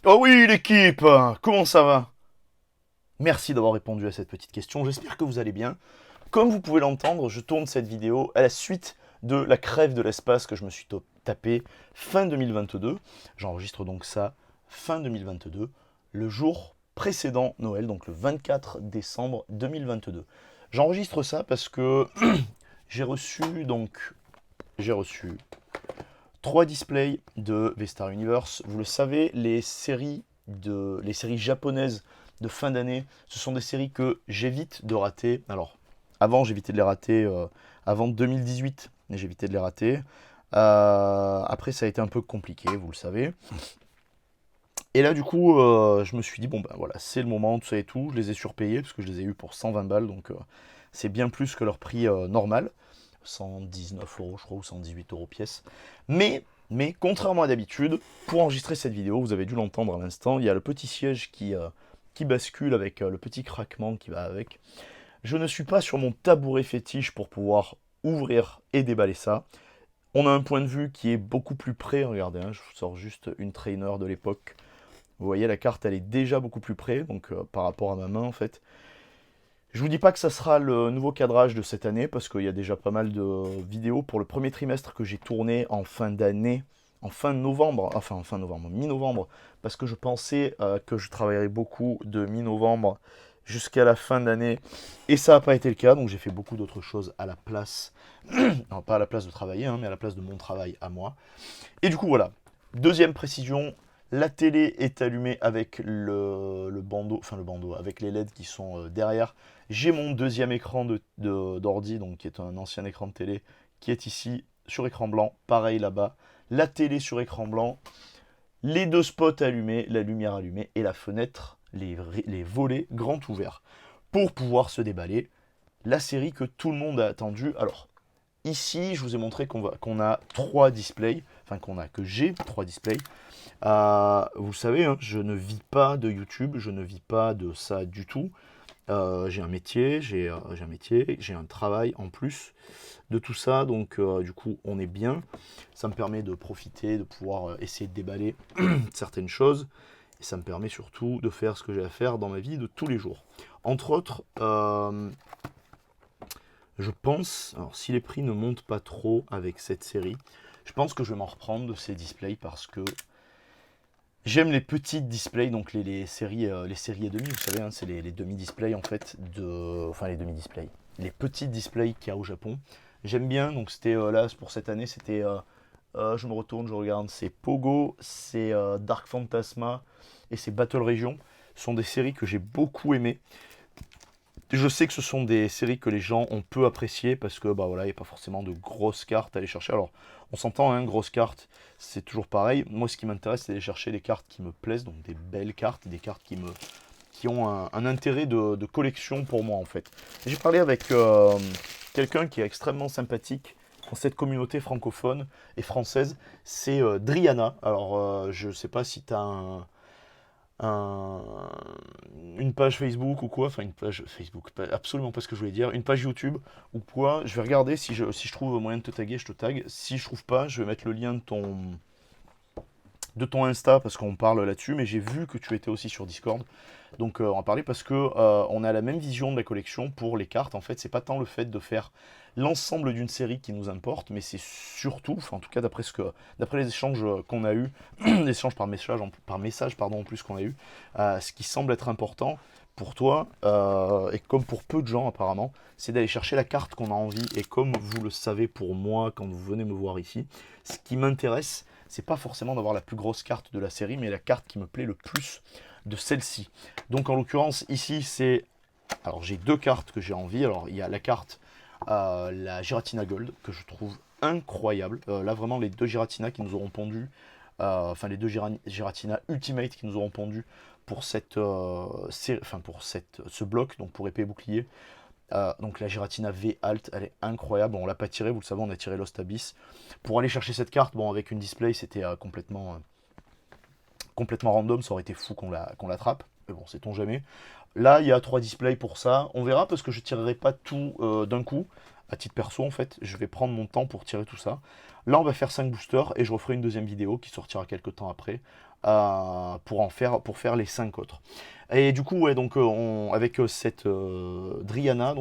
Oh oui, l'équipe, comment ça va? Merci d'avoir répondu à cette petite question, j'espère que vous allez bien. Comme vous pouvez l'entendre, je tourne cette vidéo à la suite de la crève de l'espace que je me suis tapé fin 2022. J'enregistre donc ça fin 2022, le jour précédent Noël, donc le 24 décembre 2022. J'enregistre ça parce que j'ai reçu 3 displays de V-Star Universe. Vous le savez, les séries japonaises de fin d'année, ce sont des séries que j'évite de rater. Alors, avant, j'évitais de les rater avant 2018, mais j'évitais de les rater. Après, ça a été un peu compliqué, vous le savez. Et là, du coup, je me suis dit, bon, ben voilà, c'est le moment, tout ça et tout. Je les ai surpayés, parce que je les ai eus pour 120 balles, donc c'est bien plus que leur prix normal. 119 euros, je crois, ou 118 euros pièce. Mais, contrairement à d'habitude, pour enregistrer cette vidéo, vous avez dû l'entendre à l'instant, il y a le petit siège qui bascule avec le petit craquement qui va avec. Je ne suis pas sur mon tabouret fétiche pour pouvoir ouvrir et déballer ça. On a un point de vue qui est beaucoup plus près, regardez, hein, je vous sors juste une trainer de l'époque. Vous voyez, la carte, elle est déjà beaucoup plus près, donc par rapport à ma main, en fait. Je vous dis pas que ça sera le nouveau cadrage de cette année, parce qu'il y a déjà pas mal de vidéos pour le premier trimestre que j'ai tourné en fin d'année, en fin novembre, enfin en fin novembre, mi-novembre, parce que je pensais que je travaillerais beaucoup de mi-novembre jusqu'à la fin d'année, et ça n'a pas été le cas, donc j'ai fait beaucoup d'autres choses à la place, non pas à la place de travailler, hein, mais à la place de mon travail à moi. Et du coup voilà, deuxième précision, la télé est allumée avec le bandeau, enfin le bandeau, avec les LED qui sont derrière. J'ai mon deuxième écran d'ordi, donc qui est un ancien écran de télé, qui est ici sur écran blanc. Pareil là-bas, la télé sur écran blanc, les deux spots allumés, la lumière allumée et la fenêtre, les volets grands ouverts pour pouvoir se déballer. La série que tout le monde a attendue. Alors, ici, je vous ai montré qu'on a 3 displays, enfin que j'ai 3 displays. Vous savez, hein, je ne vis pas de YouTube, je ne vis pas de ça du tout. J'ai un métier, j'ai un travail en plus de tout ça, donc du coup on est bien. Ça me permet de profiter, de pouvoir essayer de déballer certaines choses, et ça me permet surtout de faire ce que j'ai à faire dans ma vie de tous les jours. Entre autres, je pense, alors si les prix ne montent pas trop avec cette série, je pense que je vais m'en reprendre de ces displays parce que j'aime les petites displays, donc les séries et demi, vous savez, hein, c'est les demi-displays en fait, enfin les demi-displays, les petits displays qu'il y a au Japon. J'aime bien, donc c'était là pour cette année, c'était, je me retourne, je regarde, c'est Pogo, c'est Dark Phantasma et c'est Battle Region. Ce sont des séries que j'ai beaucoup aimées. Je sais que ce sont des séries que les gens ont peu appréciées parce que bah voilà, il n'y a pas forcément de grosses cartes à aller chercher. Alors, on s'entend, hein, grosses cartes, c'est toujours pareil. Moi, ce qui m'intéresse, c'est d'aller chercher des cartes qui me plaisent, donc des belles cartes, des cartes qui ont un intérêt de collection pour moi en fait. J'ai parlé avec quelqu'un qui est extrêmement sympathique dans cette communauté francophone et française, c'est Driana. Alors, je ne sais pas si tu as un- une page Facebook ou quoi, enfin une page Facebook, absolument pas ce que je voulais dire, une page YouTube ou quoi, je vais regarder si je trouve moyen de te taguer, je te tag. Si je trouve pas, je vais mettre le lien de ton Insta parce qu'on parle là-dessus, mais j'ai vu que tu étais aussi sur Discord. Donc on va parler parce que on a la même vision de la collection pour les cartes. En fait, c'est pas tant le fait de faire l'ensemble d'une série qui nous importe, mais c'est surtout, enfin, en tout cas d'après les échanges qu'on a eu, les échanges par message pardon, en plus qu'on a eu, ce qui semble être important pour toi et comme pour peu de gens apparemment, c'est d'aller chercher la carte qu'on a envie. Et comme vous le savez pour moi quand vous venez me voir ici, ce qui m'intéresse, c'est pas forcément d'avoir la plus grosse carte de la série, mais la carte qui me plaît le plus de celle-ci. Donc en l'occurrence, ici, c'est... Alors j'ai 2 cartes que j'ai envie. Alors il y a la carte, la Giratina Gold, que je trouve incroyable. Là vraiment, les 2 Giratina qui nous auront pondu, enfin les 2 Giratina Ultimate qui nous auront pondu pour ce bloc, donc pour épée et bouclier. Donc la Giratina V Alt, elle est incroyable. Bon, on l'a pas tiré, vous le savez, on a tiré Lost Abyss. Pour aller chercher cette carte, bon, avec une display, c'était complètement random, ça aurait été fou qu'on l'attrape. Mais bon, sait-on jamais. Là, il y a 3 displays pour ça. On verra parce que je tirerai pas tout d'un coup. À titre perso, en fait, je vais prendre mon temps pour tirer tout ça. Là, on va faire 5 boosters et je referai une deuxième vidéo qui sortira quelques temps après pour faire les 5 autres. Et du coup, ouais, donc avec cette Driana,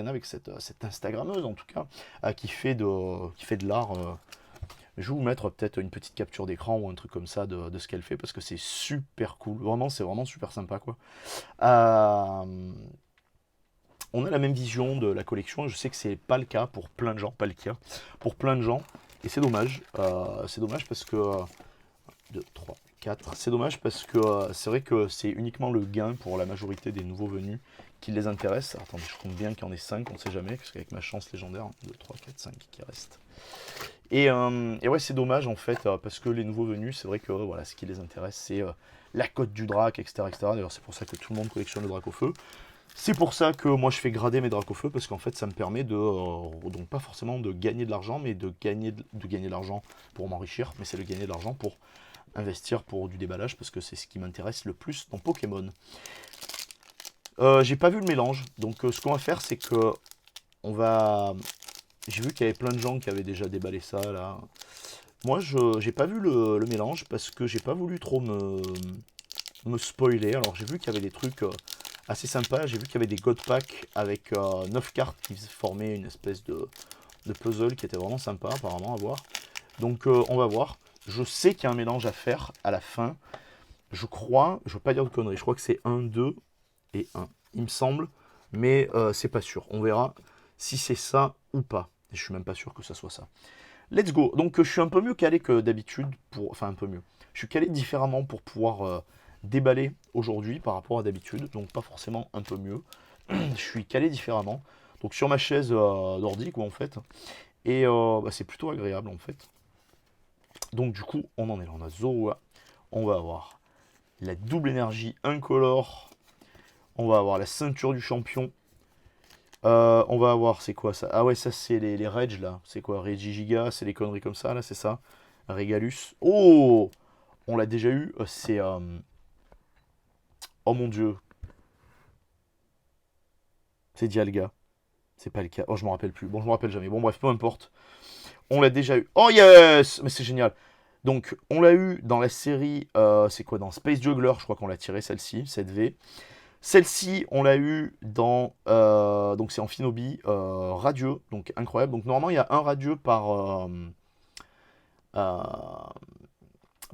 avec cette Instagrammeuse en tout cas, qui fait de l'art. Je vais vous mettre peut-être une petite capture d'écran ou un truc comme ça de ce qu'elle fait parce que c'est super cool. Vraiment, c'est vraiment super sympa quoi. Euh, on a la même vision de la collection et je sais que c'est pas le cas pour plein de gens, pas le cas pour plein de gens. Et c'est dommage. C'est dommage parce que 2, 3, 4. C'est dommage parce que c'est vrai que c'est uniquement le gain pour la majorité des nouveaux venus qui les intéresse. Alors, attendez, je compte bien qu'il y en ait 5, on ne sait jamais, parce qu'avec ma chance légendaire, 2, 3, 4, 5 qui restent. Et ouais, c'est dommage en fait, parce que les nouveaux venus, c'est vrai que voilà, ce qui les intéresse, c'est la cote du drac, etc. etc. D'ailleurs, c'est pour ça que tout le monde collectionne le drac au feu. C'est pour ça que moi je fais grader mes dracs au feu, parce qu'en fait ça me permet de, donc pas forcément de gagner de l'argent, mais de gagner de l'argent pour m'enrichir, mais c'est de gagner de l'argent pour investir pour du déballage, parce que c'est ce qui m'intéresse le plus dans Pokémon. J'ai pas vu le mélange, donc ce qu'on va faire c'est que on va... J'ai vu qu'il y avait plein de gens qui avaient déjà déballé ça là. Moi je j'ai pas vu le mélange parce que j'ai pas voulu trop me spoiler. Alors j'ai vu qu'il y avait des trucs assez sympas. J'ai vu qu'il y avait des God Packs avec 9 cartes qui formaient une espèce de puzzle qui était vraiment sympa apparemment à voir. Donc on va voir. Je sais qu'il y a un mélange à faire à la fin. Je crois, je veux pas dire de conneries, je crois que c'est 1, 2 et 1. Il me semble, mais c'est pas sûr. On verra si c'est ça ou pas. Et je suis même pas sûr que ça soit ça. Let's go. Donc je suis un peu mieux calé que d'habitude pour... Enfin un peu mieux. Je suis calé différemment pour pouvoir déballer aujourd'hui par rapport à d'habitude. Donc pas forcément un peu mieux. Je suis calé différemment. Donc sur ma chaise d'ordi quoi en fait. Et bah, c'est plutôt agréable en fait. Donc du coup on en est là. On a Zorua. On va avoir la double énergie incolore. On va avoir la ceinture du champion. On va avoir, c'est quoi ça? Ah ouais, ça c'est les Reg là. C'est quoi? Regigiga, c'est les conneries comme ça là, c'est ça? Regalus. Oh! On l'a déjà eu. C'est. Oh mon dieu. C'est Dialga. C'est pas le cas. Oh, je m'en rappelle plus. Bon, je me rappelle jamais. Bon, bref, peu importe. On l'a déjà eu. Oh yes! Mais c'est génial. Donc, on l'a eu dans la série. C'est quoi? Dans Space Juggler, je crois qu'on l'a tiré celle-ci, cette V. Celle-ci, on l'a eu dans. Donc, c'est Amphinobi radieux. Donc, incroyable. Donc, normalement, il y a un radieux euh,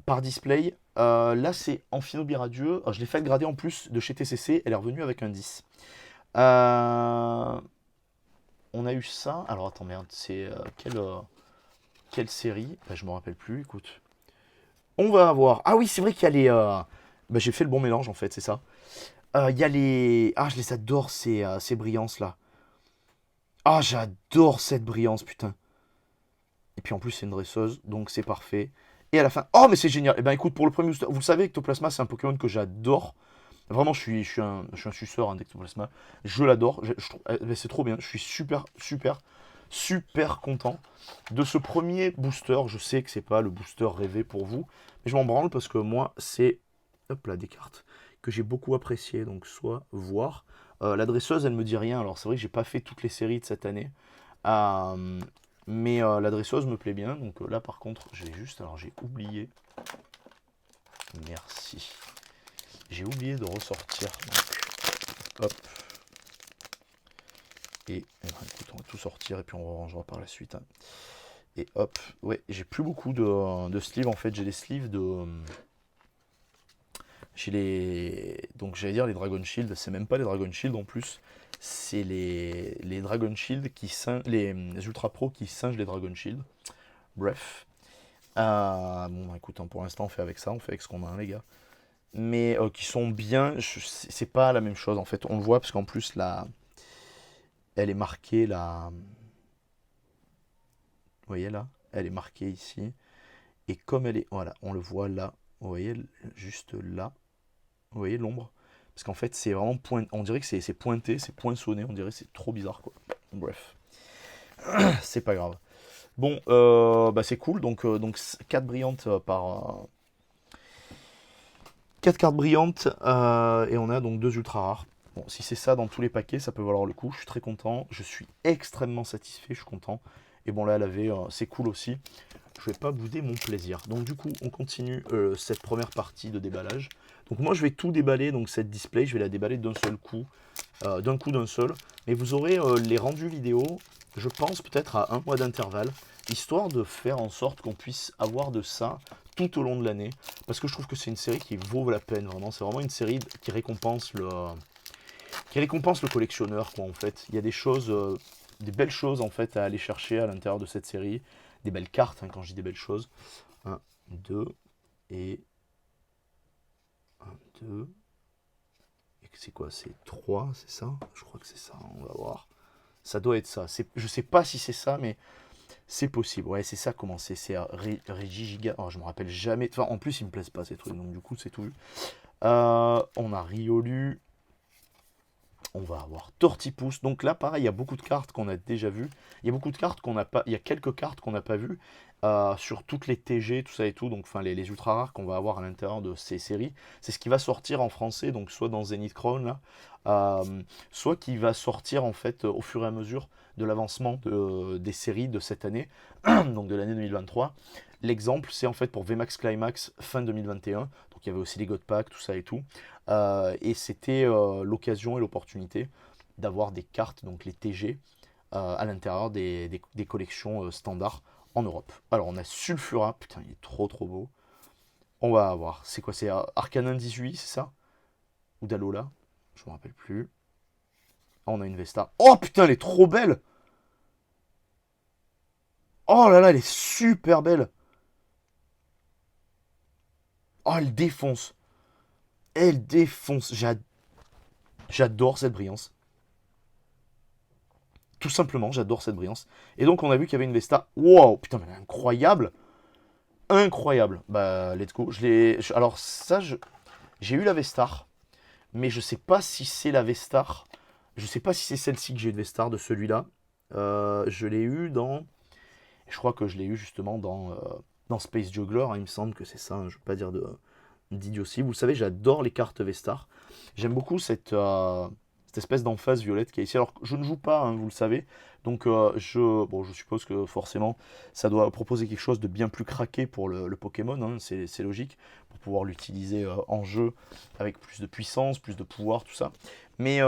par display. Là, c'est Amphinobi radieux. Je l'ai fait grader en plus de chez TCC. Elle est revenue avec un 10. On a eu ça. Alors, attends, merde. C'est quelle série? Bah, je me rappelle plus. Écoute. On va avoir. Ah oui, c'est vrai qu'il y a les. Bah, j'ai fait le bon mélange en fait, c'est ça. Il y a les. Ah, je les adore ces brillances là. Ah, j'adore cette brillance, putain. Et puis en plus, c'est une dresseuse, donc c'est parfait. Et à la fin. Oh, mais c'est génial. Et ben écoute, pour le premier booster, vous le savez, Ectoplasma, c'est un Pokémon que j'adore. Vraiment, je suis un suceur hein, d'Ectoplasma. Je l'adore. C'est trop bien. Je suis super, super, super content de ce premier booster. Je sais que c'est pas le booster rêvé pour vous, mais je m'en branle parce que moi, c'est. Hop là, des cartes que j'ai beaucoup appréciées. Donc, soit voir. La dresseuse, elle me dit rien. Alors, c'est vrai que j'ai pas fait toutes les séries de cette année. Euh, mais la dresseuse me plaît bien. Donc là, par contre, j'ai juste. Alors, j'ai oublié. Merci. J'ai oublié de ressortir. Donc, hop. Et eh ben, écoute, on va tout sortir et puis on rangera par la suite. Hein. Et hop. Ouais, j'ai plus beaucoup de sleeves. En fait, j'ai des sleeves de. J'ai les. Donc, j'allais dire les Dragon Shield. C'est même pas les Dragon Shield en plus. C'est les Dragon Shield qui singent. Les Ultra Pro qui singent les Dragon Shield. Bref. Bon, écoute, hein, pour l'instant, on fait avec ça. On fait avec ce qu'on a, hein, les gars. Mais qui sont bien. C'est pas la même chose en fait. On le voit parce qu'en plus, là. Elle est marquée là. Vous voyez là? Elle est marquée ici. Et comme elle est. Voilà, on le voit là. Vous voyez, juste là. Vous voyez l'ombre? Parce qu'en fait, c'est vraiment point. On dirait que c'est pointé, c'est poinçonné. On dirait que c'est trop bizarre quoi. Bref, c'est pas grave. Bon, bah c'est cool. Donc 4 brillantes par. 4 cartes brillantes. Et on a donc 2 ultra rares. Bon, si c'est ça dans tous les paquets, ça peut valoir le coup. Je suis très content. Je suis extrêmement satisfait. Je suis content. Et bon là, elle avait, c'est cool aussi. Je vais pas bouder mon plaisir. Donc du coup, on continue cette première partie de déballage. Donc moi, je vais tout déballer, donc cette display, je vais la déballer d'un seul coup, d'un seul. Mais vous aurez les rendus vidéo, je pense peut-être à un mois d'intervalle, histoire de faire en sorte qu'on puisse avoir de ça tout au long de l'année. Parce que je trouve que c'est une série qui vaut la peine, vraiment. C'est vraiment une série qui récompense le collectionneur, quoi, en fait. Il y a des choses, des belles choses, en fait, à aller chercher à l'intérieur de cette série. Des belles cartes, hein, quand je dis des belles choses. Un, 2, et 1, 2. Et c'est quoi? C'est 3, c'est ça? Je crois que c'est ça, on va voir. Ça doit être ça. Je sais pas si c'est ça, mais c'est possible. Ouais, c'est ça, comment c'est? C'est Regigiga. Oh, je me rappelle jamais. Enfin, en plus, ils me plaisent pas ces trucs, donc du coup, c'est tout vu. On a Riolu. On va avoir Tortipousse. Donc là, pareil, il y a beaucoup de cartes qu'on a déjà vues. Il y a beaucoup de cartes qu'on n'a pas. Il y a quelques cartes qu'on n'a pas vues sur toutes les TG, tout ça et tout. Donc, enfin, les ultra rares qu'on va avoir à l'intérieur de ces séries. C'est ce qui va sortir en français, donc soit dans Zenith Crown là, soit qui va sortir en fait au fur et à mesure de l'avancement des séries de cette année, donc de l'année 2023. L'exemple, c'est en fait pour VMAX Climax fin 2021. Donc il y avait aussi les God Pack, tout ça et tout. Et c'était l'occasion et l'opportunité d'avoir des cartes, donc les TG, à l'intérieur des collections standards en Europe. Alors on a Sulfura, putain il est trop trop beau. On va avoir, c'est quoi, c'est Arcanin 18, c'est ça? Ou Dalola? Je me rappelle plus. Ah, on a une Vesta. Oh putain, elle est trop belle! Oh là là, elle est super belle! Oh, elle défonce! Elle défonce! J'adore cette brillance. Tout simplement, j'adore cette brillance. Et donc, on a vu qu'il y avait une Vesta. Wow, putain, mais elle est incroyable! Incroyable! Bah, let's go. Alors, ça, j'ai eu la Vestar, mais je sais pas si c'est la Vestar. Je sais pas si c'est celle-ci que j'ai eu de Vestar de celui-là. Je l'ai eu dans. Je crois que je l'ai eu justement dans Space Juggler, hein, il me semble que c'est ça, hein, je ne veux pas dire d'idiotie. Vous savez, j'adore les cartes Vestar. J'aime beaucoup cette espèce d'emphase violette qui est ici. Alors, je ne joue pas, hein, vous le savez, donc je suppose que forcément, ça doit proposer quelque chose de bien plus craqué pour le Pokémon, hein, c'est logique, pour pouvoir l'utiliser en jeu avec plus de puissance, plus de pouvoir, tout ça. Mais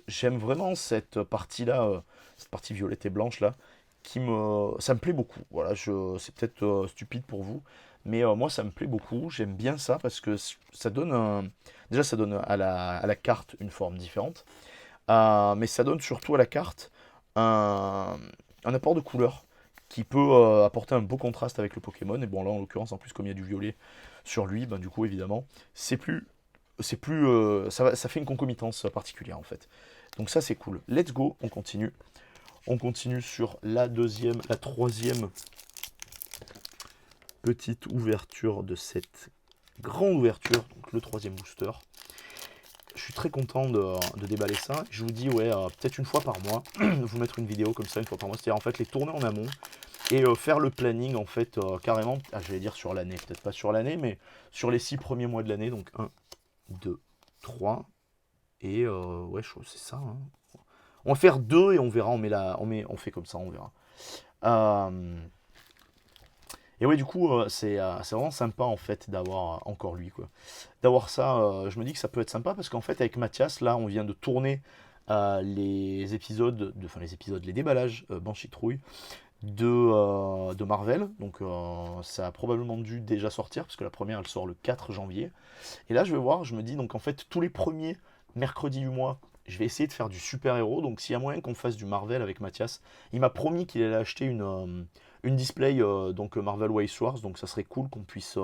j'aime vraiment cette partie-là, cette partie violette et blanche là, ça me plaît beaucoup. Voilà, c'est peut-être stupide pour vous, mais moi ça me plaît beaucoup. J'aime bien ça parce que ça donne déjà ça donne à la carte une forme différente, mais ça donne surtout à la carte un, un apport de couleur qui peut apporter un beau contraste avec le Pokémon. Et bon là en l'occurrence en plus comme il y a du violet sur lui, ben, du coup évidemment ça fait une concomitance particulière en fait. Donc ça c'est cool. Let's go, on continue. On continue sur la troisième petite ouverture de cette grande ouverture, donc le troisième booster. Je suis très content de déballer ça. Je vous dis, ouais, peut-être une fois par mois, vous mettre une vidéo comme ça une fois par mois. C'est-à-dire en fait les tourner en amont et faire le planning en fait carrément, je vais dire sur l'année, peut-être pas sur l'année, mais sur les 6 premiers mois de l'année. Donc 1, 2, 3 et ouais, je crois que c'est ça. Hein. On va faire 2 et on verra, on fait comme ça, on verra. Et ouais, du coup, c'est vraiment sympa en fait d'avoir encore lui, quoi. D'avoir ça, je me dis que ça peut être sympa parce qu'en fait, avec Mathias, là, on vient de tourner les épisodes, les déballages Banshee Trouille de Marvel. Donc, ça a probablement dû déjà sortir parce que la première, elle sort le 4 janvier. Et là, je vais voir, je me dis, donc en fait, tous les premiers mercredis du mois, je vais essayer de faire du super-héros. Donc, s'il y a moyen qu'on fasse du Marvel avec Mathias, il m'a promis qu'il allait acheter une display donc Marvel Way Wars. Donc, ça serait cool qu'on puisse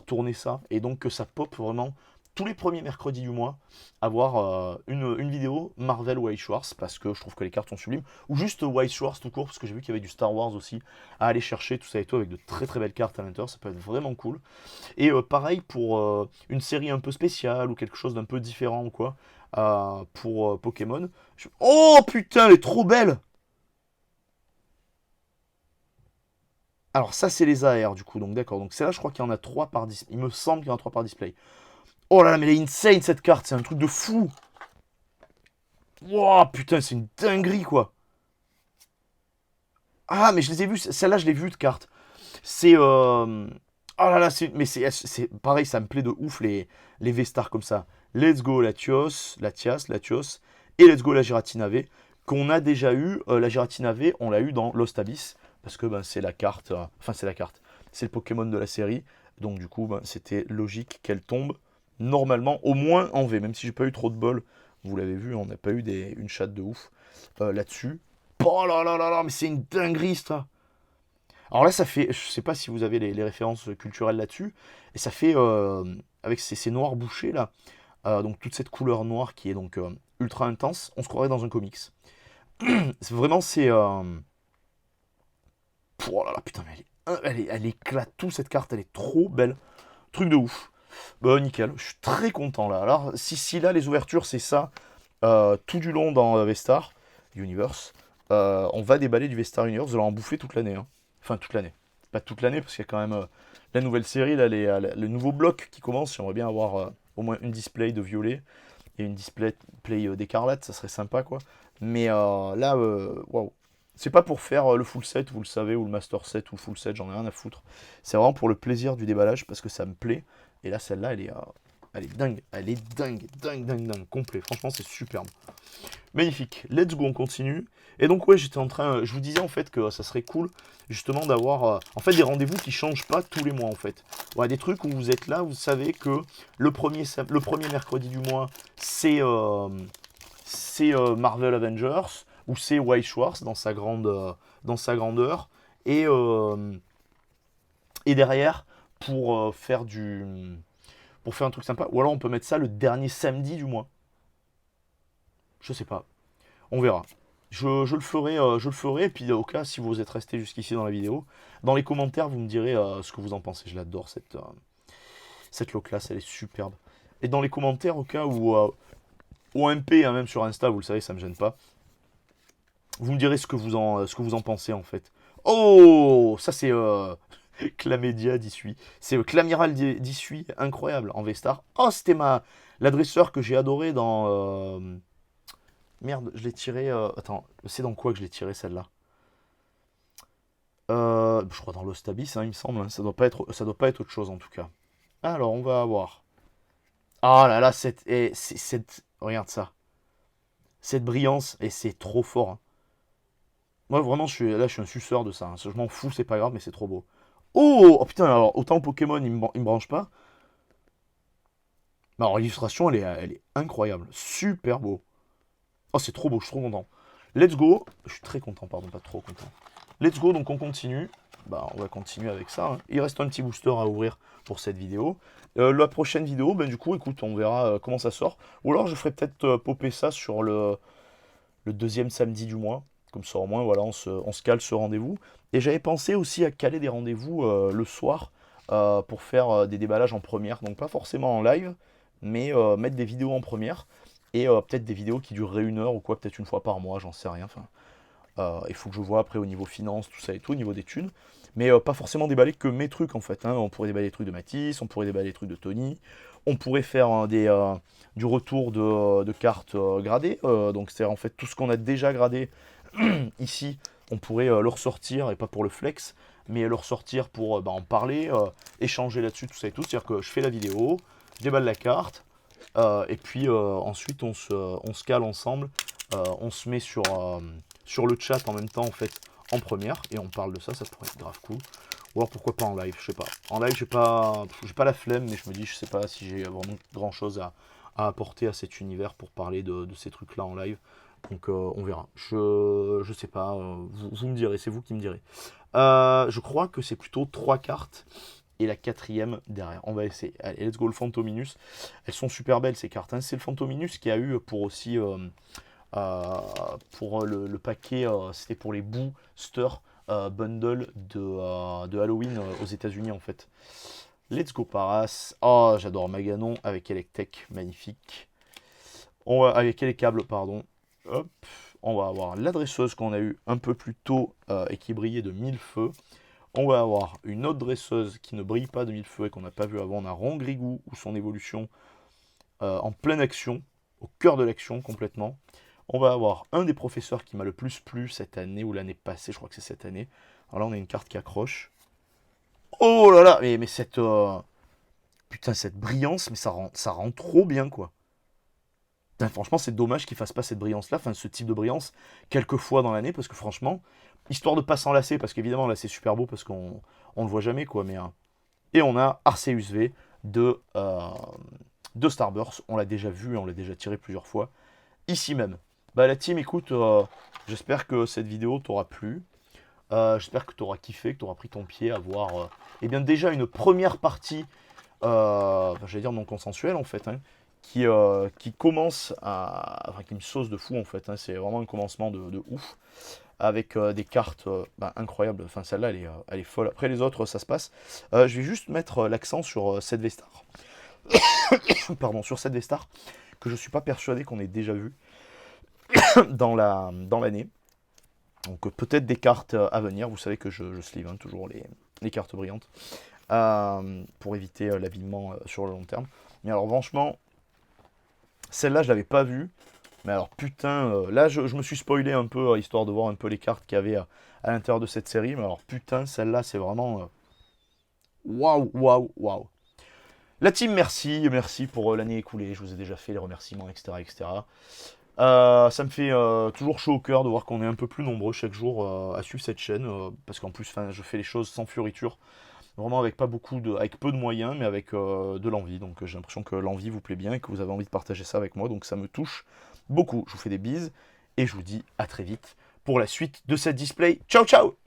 tourner ça. Et donc, que ça pop vraiment tous les premiers mercredis du mois, avoir une vidéo Marvel White Wars parce que je trouve que les cartes sont sublimes, ou juste White Wars tout court parce que j'ai vu qu'il y avait du Star Wars aussi à aller chercher, tout ça et tout, avec de très très belles cartes à l'intérieur, ça peut être vraiment cool. Et pareil pour une série un peu spéciale ou quelque chose d'un peu différent ou quoi, pour Pokémon. Oh putain, elle est trop belle! Alors ça c'est les AR du coup, donc d'accord, donc c'est là je crois qu'il y en a 3 par display, il me semble qu'il y en a 3 par display. Oh là là, mais elle est insane cette carte, c'est un truc de fou! Wow, putain, c'est une dinguerie quoi! Ah, mais je les ai vues, celle-là, je l'ai vue de carte. C'est. Oh là là, mais c'est pareil, ça me plaît de ouf les V-Stars comme ça. Let's Go Latios, et Let's Go la Giratinave, qu'on a déjà eu. La Giratinave, on l'a eu dans Lost Abyss, parce que ben, c'est la carte. Enfin, c'est la carte. C'est le Pokémon de la série. Donc, du coup, ben, c'était logique qu'elle tombe normalement, au moins en V, même si j'ai pas eu trop de bol. Vous l'avez vu, on n'a pas eu une chatte de ouf là-dessus. Oh là là là là, mais c'est une dinguerie ça! Alors là, ça fait, je sais pas si vous avez les références culturelles là-dessus, et ça fait, avec ces noirs bouchés là, donc toute cette couleur noire qui est donc ultra intense, on se croirait dans un comics. C'est vraiment, oh là là, putain, mais elle éclate tout cette carte, elle est trop belle. Truc de ouf. Bah nickel, je suis très content là. Alors, si là, les ouvertures, c'est ça, tout du long dans Vestar Universe, on va déballer du Vestar Universe, vous allez en bouffer toute l'année, hein. Enfin, toute l'année. Pas toute l'année, parce qu'il y a quand même la nouvelle série, là, le nouveau bloc qui commence. J'aimerais bien avoir au moins une display de violet et une display d'écarlate, ça serait sympa, quoi. Mais là, waouh. C'est pas pour faire le full set, vous le savez, ou le master set, ou le full set, j'en ai rien à foutre. C'est vraiment pour le plaisir du déballage, parce que ça me plaît. Et là, celle-là, elle est dingue. Elle est dingue, dingue, dingue, dingue, complet. Franchement, c'est superbe. Magnifique. Let's go, on continue. Et donc, ouais, j'étais en train. Je vous disais en fait que ça serait cool, justement, d'avoir en fait des rendez-vous qui changent pas tous les mois, en fait. Ouais, des trucs où vous êtes là, vous savez que le premier mercredi du mois, c'est Marvel Avengers, ou c'est White Schwartz dans sa grandeur. Et, euh, et derrière, pour pour faire un truc sympa. Ou alors on peut mettre ça le dernier samedi du mois. Je sais pas. On verra. Je le ferai. Et puis au cas, si vous êtes resté jusqu'ici dans la vidéo, dans les commentaires, vous me direz ce que vous en pensez. Je l'adore, cette low class, elle est superbe. Et dans les commentaires, au cas où, ou en MP, hein, même sur Insta, vous le savez, ça me gêne pas. Vous me direz ce que vous en pensez en fait. Oh, ça c'est Clamédia d'Issui. C'est Clamiral d'Issui, incroyable, en V-Star. Oh, c'était l'adresseur que j'ai adoré dans... Merde, je l'ai tiré... Attends, c'est dans quoi que je l'ai tiré celle-là? Je crois dans Lost Abyss, hein, il me semble, hein. Ça doit pas être autre chose en tout cas. Alors, on va avoir... Ah là là, regarde ça. Cette brillance, et c'est trop fort, hein. Moi, vraiment, là, je suis un suceur de ça, hein. Je m'en fous, c'est pas grave, mais c'est trop beau. Oh, oh, putain, alors, autant Pokémon, il me branche pas. Mais alors, l'illustration, elle est incroyable. Super beau. Oh, c'est trop beau, je suis trop content. Let's go. Je suis très content, pardon, pas trop content. Let's go, donc on continue. Bah, on va continuer avec ça, hein. Il reste un petit booster à ouvrir pour cette vidéo. La prochaine vidéo, ben, du coup, écoute, on verra comment ça sort. Ou alors, je ferai peut-être popper ça sur le deuxième samedi du mois. Comme ça, au moins, voilà, on se cale ce rendez-vous. Et j'avais pensé aussi à caler des rendez-vous le soir pour faire des déballages en première. Donc, pas forcément en live, mais mettre des vidéos en première. Et peut-être des vidéos qui dureraient 1 heure ou quoi, peut-être une fois par mois, j'en sais rien. Enfin, il faut que je vois après au niveau finance, tout ça et tout, au niveau des thunes. Mais pas forcément déballer que mes trucs en fait, hein. On pourrait déballer les trucs de Matisse, on pourrait déballer les trucs de Tony, on pourrait faire du retour de cartes gradées. Donc c'est en fait tout ce qu'on a déjà gradé ici, on pourrait le ressortir, et pas pour le flex, mais le ressortir pour bah, en parler, échanger là-dessus, tout ça et tout. C'est-à-dire que je fais la vidéo, je déballe la carte, et puis ensuite on se cale ensemble, on se met sur le chat en même temps en fait en première et on parle de ça, ça pourrait être grave cool. Ou alors pourquoi pas en live, je sais pas. En live j'ai pas la flemme, mais je me dis je sais pas si j'ai vraiment grand chose à apporter à cet univers pour parler de ces trucs là en live. Donc on verra. Je sais pas, vous me direz, c'est vous qui me direz. Je crois que c'est plutôt 3 cartes et la quatrième derrière. On va essayer. Allez, let's go, le Fantominus. Elles sont super belles ces cartes, hein. C'est le Fantominus qui a eu pour aussi pour le paquet, c'était pour les boosters bundle de Halloween aux États-Unis en fait. Let's go Paras. Oh, j'adore Maganon avec Electek, magnifique. Avec les câbles, pardon. Hop, on va avoir l'adresseuse qu'on a eu un peu plus tôt et qui brillait de 1000 feux. On va avoir une autre dresseuse qui ne brille pas de 1000 feux et qu'on n'a pas vu avant. On a Rongrigou ou son évolution en pleine action, au cœur de l'action complètement. On va avoir un des professeurs qui m'a le plus plu cette année ou l'année passée, je crois que c'est cette année. Alors là, on a une carte qui accroche. Oh là là, mais cette... putain, cette brillance, mais ça rend trop bien, quoi. Putain, franchement, c'est dommage qu'ils fassent pas cette brillance-là, enfin ce type de brillance, quelques fois dans l'année, parce que franchement, histoire de pas s'enlacer, parce qu'évidemment, là, c'est super beau, parce qu'on le voit jamais, quoi, mais... Et on a Arceus V de Starburst, on l'a déjà vu, on l'a déjà tiré plusieurs fois, ici même. Bah la team, écoute, j'espère que cette vidéo t'aura plu. J'espère que tu auras kiffé, que tu auras pris ton pied à voir eh bien déjà une première partie, j'allais dire non consensuelle en fait, hein, qui commence à... Enfin, qui me sauce de fou en fait, hein, c'est vraiment un commencement de ouf, avec des cartes incroyables, enfin celle-là elle est folle, après les autres ça se passe. Je vais juste mettre l'accent sur cette Vestar, pardon, sur cette Vestar, que je suis pas persuadé qu'on ait déjà vu dans l'année. Donc peut-être des cartes à venir, vous savez que je sleeve hein, toujours les cartes brillantes, pour éviter l'abîmement sur le long terme. Mais alors franchement, celle-là je l'avais pas vue, mais alors putain, là je me suis spoilé un peu, histoire de voir un peu les cartes qu'il y avait à l'intérieur de cette série, mais alors putain, celle-là c'est vraiment... waouh, waouh, waouh. La team, merci pour l'année écoulée, je vous ai déjà fait les remerciements, etc. etc. Ça me fait toujours chaud au cœur de voir qu'on est un peu plus nombreux chaque jour à suivre cette chaîne, parce qu'en plus je fais les choses sans fioriture, vraiment avec pas beaucoup avec peu de moyens, mais avec de l'envie. Donc j'ai l'impression que l'envie vous plaît bien et que vous avez envie de partager ça avec moi, donc ça me touche beaucoup. Je vous fais des bises et je vous dis à très vite pour la suite de cette display. Ciao ciao.